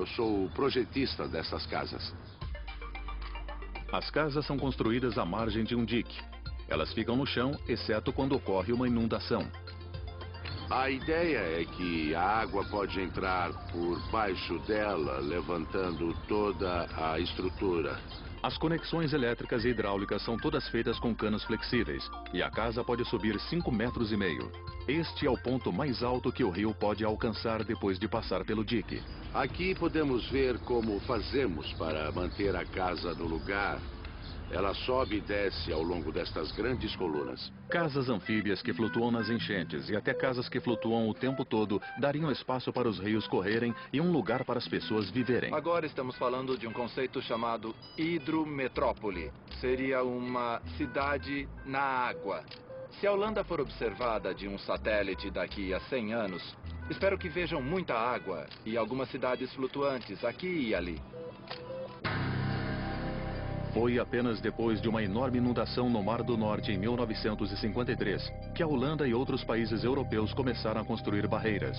sou o projetista dessas casas. As casas são construídas à margem de um dique. Elas ficam no chão, exceto quando ocorre uma inundação. A ideia é que a água pode entrar por baixo dela, levantando toda a estrutura. As conexões elétricas e hidráulicas são todas feitas com canos flexíveis e a casa pode subir 5,5 metros. Este é o ponto mais alto que o rio pode alcançar depois de passar pelo dique. Aqui podemos ver como fazemos para manter a casa no lugar. Ela sobe e desce ao longo destas grandes colunas. Casas anfíbias que flutuam nas enchentes e até casas que flutuam o tempo todo dariam espaço para os rios correrem e um lugar para as pessoas viverem. Agora estamos falando de um conceito chamado hidrometrópole. Seria uma cidade na água. Se a Holanda for observada de um satélite daqui a 100 anos, espero que vejam muita água e algumas cidades flutuantes aqui e ali. Foi apenas depois de uma enorme inundação no Mar do Norte em 1953 que a Holanda e outros países europeus começaram a construir barreiras.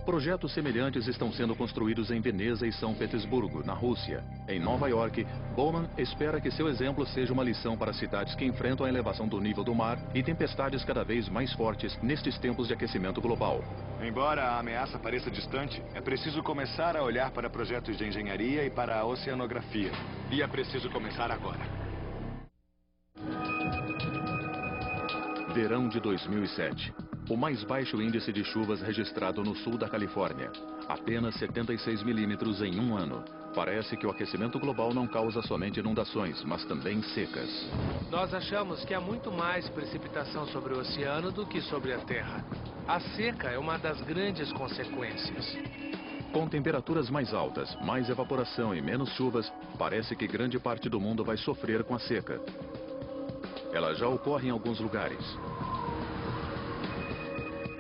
Projetos semelhantes estão sendo construídos em Veneza e São Petersburgo, na Rússia. Em Nova York, Bowman espera que seu exemplo seja uma lição para cidades que enfrentam a elevação do nível do mar e tempestades cada vez mais fortes nestes tempos de aquecimento global. Embora a ameaça pareça distante, é preciso começar a olhar para projetos de engenharia e para a oceanografia. E é preciso começar agora. Verão de 2007. O mais baixo índice de chuvas registrado no sul da Califórnia. Apenas 76 milímetros em um ano. Parece que o aquecimento global não causa somente inundações, mas também secas. Nós achamos que há muito mais precipitação sobre o oceano do que sobre a Terra. A seca é uma das grandes consequências. Com temperaturas mais altas, mais evaporação e menos chuvas, parece que grande parte do mundo vai sofrer com a seca. Ela já ocorre em alguns lugares.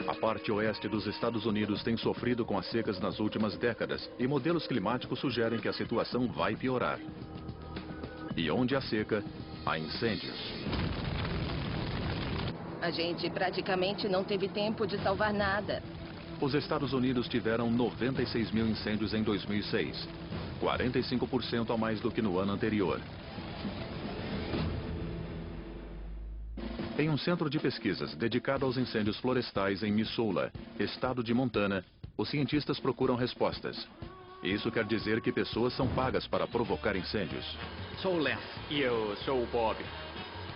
A parte oeste dos Estados Unidos tem sofrido com as secas nas últimas décadas e modelos climáticos sugerem que a situação vai piorar. E onde há seca, há incêndios. A gente praticamente não teve tempo de salvar nada. Os Estados Unidos tiveram 96 mil incêndios em 2006, 45% a mais do que no ano anterior. Em um centro de pesquisas dedicado aos incêndios florestais em Missoula, estado de Montana, os cientistas procuram respostas. Isso quer dizer que pessoas são pagas para provocar incêndios. Sou o Lance. E eu sou o Bob.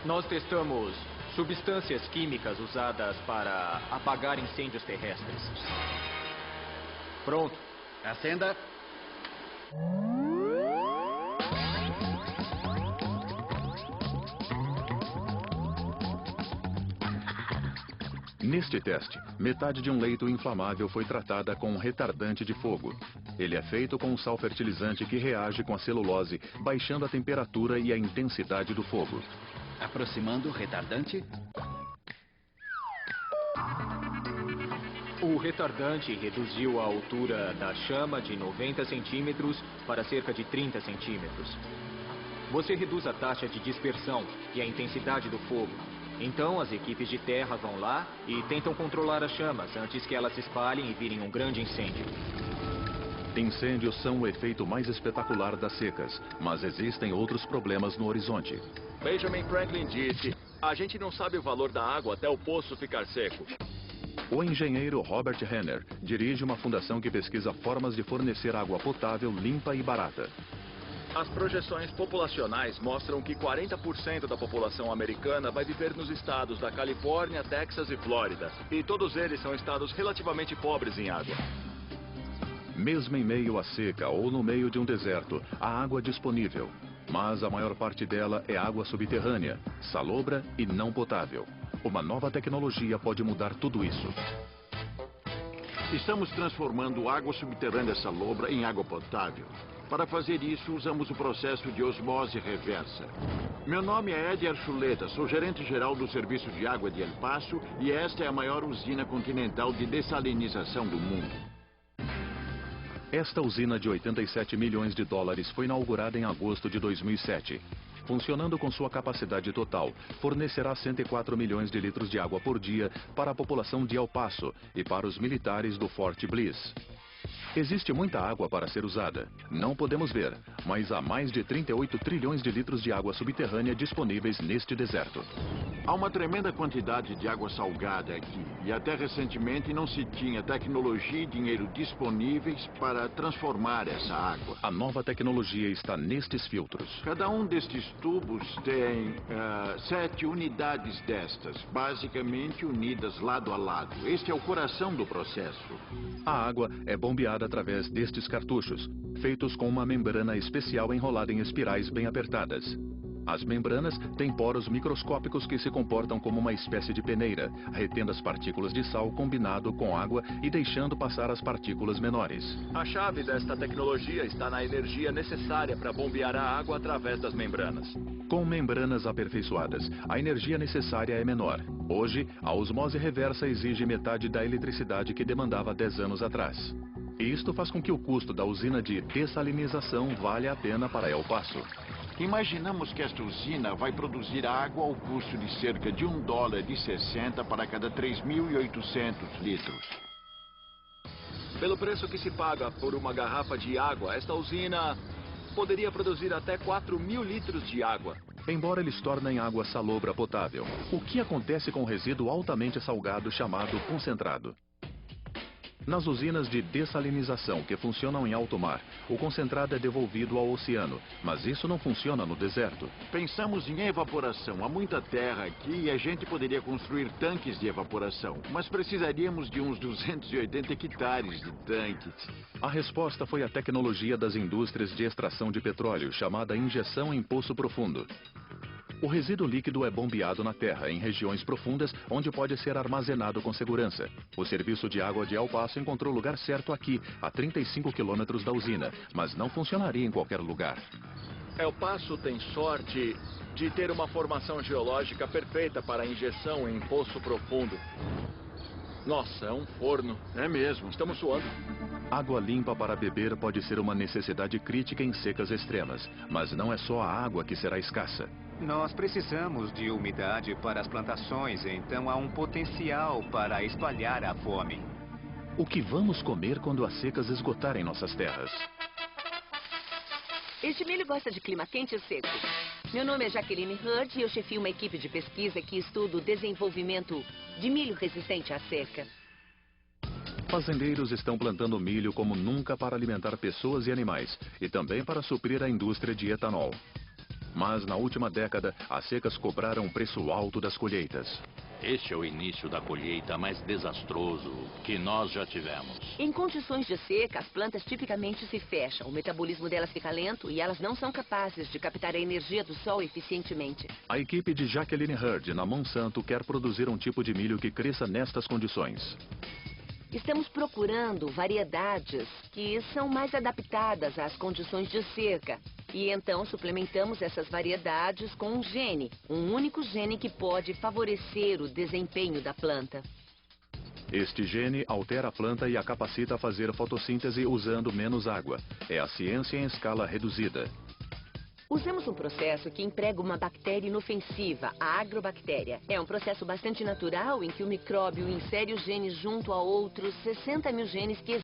Nós testamos substâncias químicas usadas para apagar incêndios terrestres. Pronto. Acenda. Neste teste, metade de um leito inflamável foi tratada com um retardante de fogo. Ele é feito com um sal fertilizante que reage com a celulose, baixando a temperatura e a intensidade do fogo. Aproximando o retardante. O retardante reduziu a altura da chama de 90 centímetros para cerca de 30 centímetros. Você reduz a taxa de dispersão e a intensidade do fogo. Então, as equipes de terra vão lá e tentam controlar as chamas antes que elas se espalhem e virem um grande incêndio. Incêndios são o efeito mais espetacular das secas, mas existem outros problemas no horizonte. Benjamin Franklin disse, a gente não sabe o valor da água até o poço ficar seco. O engenheiro Robert Renner dirige uma fundação que pesquisa formas de fornecer água potável, limpa e barata. As projeções populacionais mostram que 40% da população americana vai viver nos estados da Califórnia, Texas e Flórida. E todos eles são estados relativamente pobres em água. Mesmo em meio à seca ou no meio de um deserto, há água disponível. Mas a maior parte dela é água subterrânea, salobra e não potável. Uma nova tecnologia pode mudar tudo isso. Estamos transformando água subterrânea salobra em água potável. Para fazer isso, usamos o processo de osmose reversa. Meu nome é Eddie Archuleta, sou gerente-geral do Serviço de Água de El Paso e esta é a maior usina continental de dessalinização do mundo. Esta usina de 87 milhões de dólares foi inaugurada em agosto de 2007. Funcionando com sua capacidade total, fornecerá 104 milhões de litros de água por dia para a população de El Paso e para os militares do Fort Bliss. Existe muita água para ser usada. Não podemos ver, mas há mais de 38 trilhões de litros de água subterrânea disponíveis neste deserto. Há uma tremenda quantidade de água salgada aqui. E até recentemente não se tinha tecnologia e dinheiro disponíveis para transformar essa água. A nova tecnologia está nestes filtros. Cada um destes tubos tem 7 unidades destas, basicamente unidas lado a lado. Este é o coração do processo. A água é bombeada através destes cartuchos, feitos com uma membrana especial enrolada em espirais bem apertadas. As membranas têm poros microscópicos que se comportam como uma espécie de peneira, retendo as partículas de sal combinado com água e deixando passar as partículas menores. A chave desta tecnologia está na energia necessária para bombear a água através das membranas. Com membranas aperfeiçoadas, a energia necessária é menor. Hoje, a osmose reversa exige metade da eletricidade que demandava 10 anos atrás. E isto faz com que o custo da usina de dessalinização valha a pena para El Paso. Imaginamos que esta usina vai produzir água ao custo de cerca de $1,60 para cada 3.800 litros. Pelo preço que se paga por uma garrafa de água, esta usina poderia produzir até 4.000 litros de água. Embora eles tornem água salobra potável, o que acontece com o resíduo altamente salgado chamado concentrado? Nas usinas de dessalinização que funcionam em alto mar, o concentrado é devolvido ao oceano, mas isso não funciona no deserto. Pensamos em evaporação. Há muita terra aqui e a gente poderia construir tanques de evaporação, mas precisaríamos de uns 280 hectares de tanques. A resposta foi a tecnologia das indústrias de extração de petróleo, chamada injeção em poço profundo. O resíduo líquido é bombeado na terra, em regiões profundas, onde pode ser armazenado com segurança. O serviço de água de El Paso encontrou lugar certo aqui, a 35 quilômetros da usina, mas não funcionaria em qualquer lugar. El Paso tem sorte de ter uma formação geológica perfeita para injeção em poço profundo. Nossa, é um forno. É mesmo. Estamos suando. Água limpa para beber pode ser uma necessidade crítica em secas extremas, mas não é só a água que será escassa. Nós precisamos de umidade para as plantações, então há um potencial para espalhar a fome. O que vamos comer quando as secas esgotarem nossas terras? Este milho gosta de clima quente e seco. Meu nome é Jacqueline Hurd e eu chefio uma equipe de pesquisa que estuda o desenvolvimento de milho resistente à seca. Fazendeiros estão plantando milho como nunca para alimentar pessoas e animais, e também para suprir a indústria de etanol. Mas na última década, as secas cobraram um preço alto das colheitas. Este é o início da colheita mais desastroso que nós já tivemos. Em condições de seca, as plantas tipicamente se fecham. O metabolismo delas fica lento e elas não são capazes de captar a energia do sol eficientemente. A equipe de Jacqueline Hurd, na Monsanto, quer produzir um tipo de milho que cresça nestas condições. Estamos procurando variedades que são mais adaptadas às condições de seca. E então suplementamos essas variedades com um gene, um único gene que pode favorecer o desempenho da planta. Este gene altera a planta e a capacita a fazer fotossíntese usando menos água. É a ciência em escala reduzida. Usamos um processo que emprega uma bactéria inofensiva, a agrobactéria. É um processo bastante natural em que o micróbio insere os genes junto a outros 60 mil genes que